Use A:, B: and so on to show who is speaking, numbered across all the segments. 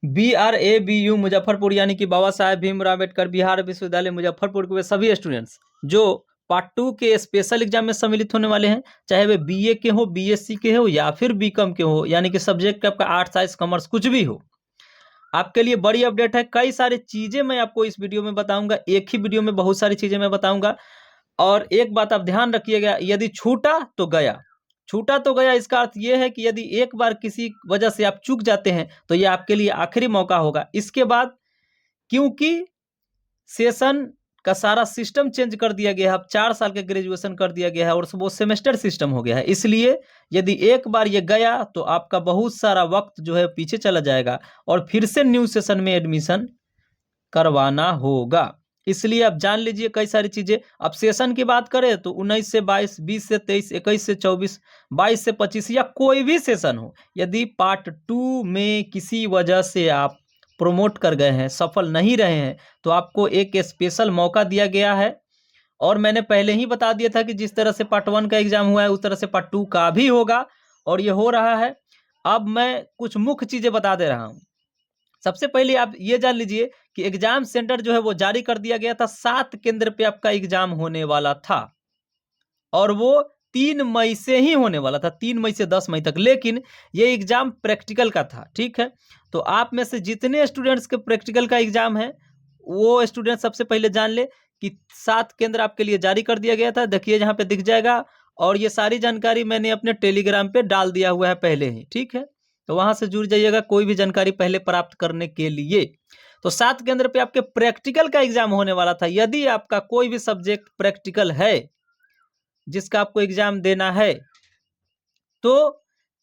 A: BRABU Muzaffarpur यानी कि बाबा साहेब भीमराव अम्बेडकर बिहार विश्वविद्यालय मुजफ्फरपुर के वे सभी स्टूडेंट्स जो पार्ट 2 के स्पेशल एग्जाम में सम्मिलित होने वाले हैं, चाहे वे BA के हो, BSc के हो या फिर BCom के हो, यानी कि सब्जेक्ट आपका आर्ट्स साइंस कॉमर्स कुछ भी हो, आपके लिए बड़ी अपडेट है। कई सारी चीजें मैं आपको इस वीडियो में बताऊंगा, एक ही वीडियो में बहुत सारी चीजें मैं बताऊंगा। और एक बात आप ध्यान रखिएगा, यदि छूटा तो गया, छूटा तो गया, इसका अर्थ यह है कि यदि एक बार किसी वजह से आप चूक जाते हैं तो यह आपके लिए आखिरी मौका होगा। इसके बाद क्योंकि सेशन का सारा सिस्टम चेंज कर दिया गया है, अब 4 साल का ग्रेजुएशन कर दिया गया है और वो सेमेस्टर सिस्टम हो गया है, इसलिए यदि एक बार ये गया तो आपका बहुत सारा वक्त जो है पीछे चला जाएगा और फिर से न्यू सेशन में एडमिशन करवाना होगा। इसलिए आप जान लीजिए कई सारी चीजें। अब सेशन की बात करें तो 19 से 22, 20 से 23, 21 से 24, 22 से 25 या कोई भी सेशन हो, यदि पार्ट 2 में किसी वजह से आप प्रोमोट कर गए हैं, सफल नहीं रहे हैं, तो आपको एक स्पेशल मौका दिया गया है। और मैंने पहले ही बता दिया था कि जिस तरह से पार्ट 1 का एग्जाम हुआ है उस तरह से पार्ट 2 का भी होगा और ये हो रहा है। अब मैं कुछ मुख्य चीजें बता दे रहा हूं। सबसे पहले आप ये जान लीजिए कि एग्जाम सेंटर जो है वो जारी कर दिया गया था, 7 केंद्र पे आपका एग्जाम होने वाला था और वो 3 मई से ही होने वाला था, 3 मई से 10 मई तक। लेकिन ये एग्जाम प्रैक्टिकल का था, ठीक है। तो आप में से जितने स्टूडेंट्स के प्रैक्टिकल का एग्जाम है वो स्टूडेंट सबसे पहले जान ले कि 7 केंद्र आपके लिए जारी कर दिया गया था। देखिए यहाँ पे दिख जाएगा और ये सारी जानकारी मैंने अपने टेलीग्राम पे डाल दिया हुआ है पहले ही, ठीक है। तो वहां से जुड़ जाइएगा कोई भी जानकारी पहले प्राप्त करने के लिए। तो 7 केंद्र पे आपके प्रैक्टिकल का एग्जाम होने वाला था। यदि आपका कोई भी सब्जेक्ट प्रैक्टिकल है जिसका आपको एग्जाम देना है तो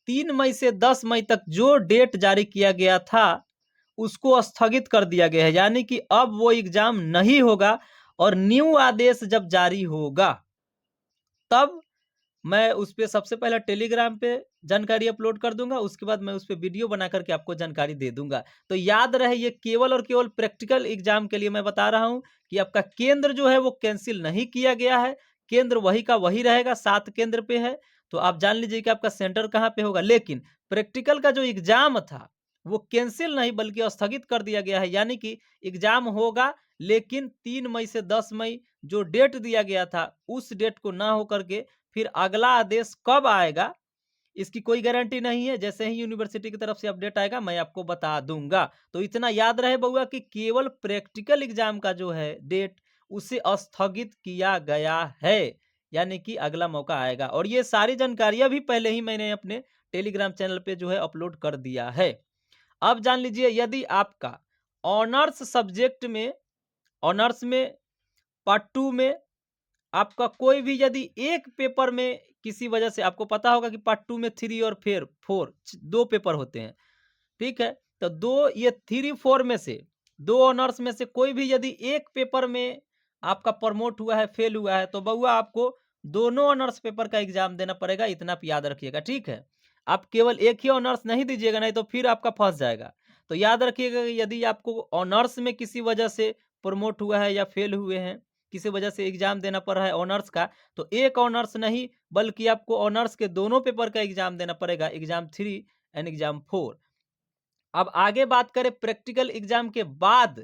A: 3 मई से 10 मई तक जो डेट जारी किया गया था उसको स्थगित कर दिया गया है, यानी कि अब वो एग्जाम नहीं होगा और न्यू आदेश जब जारी होगा तब मैं उस पे सबसे पहले टेलीग्राम पे जानकारी अपलोड कर दूंगा, उसके बाद मैं उस पे वीडियो बना करके आपको जानकारी दे दूंगा। तो याद रहे ये केवल और केवल प्रैक्टिकल एग्जाम के लिए मैं बता रहा हूं कि आपका केंद्र जो है वो कैंसिल नहीं किया गया है, केंद्र वही का वही रहेगा, 7 केंद्र पे है। तो आप जान लीजिए कि आपका सेंटर कहाँ पे होगा। लेकिन प्रैक्टिकल का जो एग्जाम था वो कैंसिल नहीं बल्कि स्थगित कर दिया गया है, यानी कि एग्जाम होगा लेकिन 3 मई से 10 मई जो डेट दिया गया था उस डेट को ना होकर के फिर अगला आदेश कब आएगा इसकी कोई गारंटी नहीं है। जैसे ही यूनिवर्सिटी की तरफ से अपडेट आएगा मैं आपको बता दूंगा। तो इतना याद रहे बउआ कि केवल प्रैक्टिकल एग्जाम का जो है डेट उसे स्थगित किया गया है, यानी कि अगला मौका आएगा। और ये सारी जानकारियां भी पहले ही मैंने अपने टेलीग्राम चैनल पे जो है अपलोड कर दिया है। अब जान लीजिए यदि आपका ऑनर्स सब्जेक्ट में, ऑनर्स में पार्ट 2 में आपका कोई भी यदि एक पेपर में किसी वजह से, आपको पता होगा कि पार्ट 2 में 3 और फिर 4 2 पेपर होते हैं, ठीक है। तो दो ये 3 4 में से 2 ऑनर्स में से कोई भी यदि एक पेपर में आपका प्रमोट हुआ है, फेल हुआ है, तो बउआ आपको दोनों ऑनर्स पेपर का एग्जाम देना पड़ेगा, इतना आप याद रखिएगा, ठीक है। आप केवल एक ही ऑनर्स नहीं दीजिएगा, नहीं तो फिर आपका फंस जाएगा। तो याद रखिएगा कि यदि आपको ऑनर्स में किसी वजह से प्रमोट हुआ है या फेल हुए हैं, किसी वजह से एग्जाम देना पड़ रहा है ऑनर्स का, तो एक ऑनर्स नहीं बल्कि आपको ऑनर्स के दोनों पेपर का एग्जाम देना पड़ेगा, एग्जाम 3 एंड एग्जाम 4। अब आगे बात करें प्रैक्टिकल एग्जाम के बाद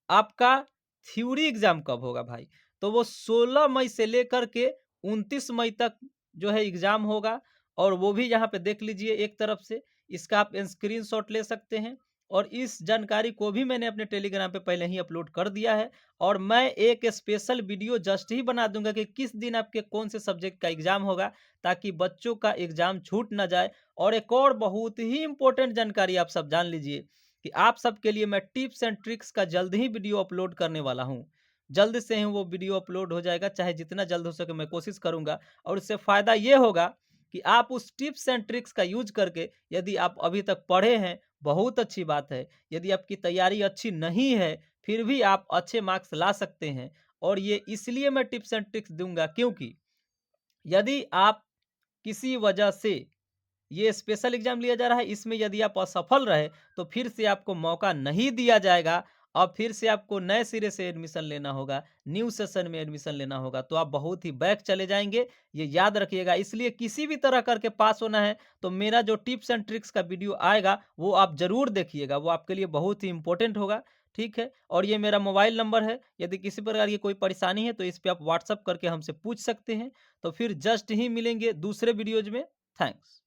A: आपका थ्योरी एग्जाम कब होगा भाई, तो वो 16 मई से लेकर के 29 मई तक जो है एग्जाम होगा। और वो भी यहाँ पे देख लीजिए एक तरफ से, इसका आप स्क्रीनशॉट ले सकते हैं और इस जानकारी को भी मैंने अपने टेलीग्राम पे पहले ही अपलोड कर दिया है। और मैं एक स्पेशल वीडियो जस्ट ही बना दूंगा कि किस दिन आपके कौन से सब्जेक्ट का एग्जाम होगा, ताकि बच्चों का एग्जाम छूट ना जाए। और एक और बहुत ही इंपॉर्टेंट जानकारी आप सब जान लीजिए कि आप सबके लिए मैं टिप्स एंड ट्रिक्स का जल्द ही वीडियो अपलोड करने वाला हूं। जल्द से ही वो वीडियो अपलोड हो जाएगा, चाहे जितना जल्द हो सके मैं कोशिश करूंगा। और उससे फायदा ये होगा कि आप उस टिप्स एंड ट्रिक्स का यूज करके, यदि आप अभी तक पढ़े हैं बहुत अच्छी बात है, यदि आपकी तैयारी अच्छी नहीं है फिर भी आप अच्छे मार्क्स ला सकते हैं। और ये इसलिए मैं टिप्स एंड ट्रिक्स दूंगा क्योंकि यदि आप किसी वजह से, ये स्पेशल एग्जाम लिया जा रहा है, इसमें यदि आप असफल रहे तो फिर से आपको मौका नहीं दिया जाएगा अब फिर से आपको नए सिरे से एडमिशन लेना होगा, न्यू सेशन में एडमिशन लेना होगा, तो आप बहुत ही बैक चले जाएँगे, ये याद रखिएगा। इसलिए किसी भी तरह करके पास होना है, तो मेरा जो टिप्स एंड ट्रिक्स का वीडियो आएगा, वो आप ज़रूर देखिएगा, वो आपके लिए बहुत ही इम्पोर्टेंट होगा, ठीक है? और ये मेरा मोबाइल नंबर है, यदि किसी प्रकार की कोई परेशानी है, तो इस पे आप व्हाट्सएप करके हमसे पूछ सकते हैं। तो फिर जस्ट ही मिलेंगे दूसरे वीडियोज़ में। थैंक्स।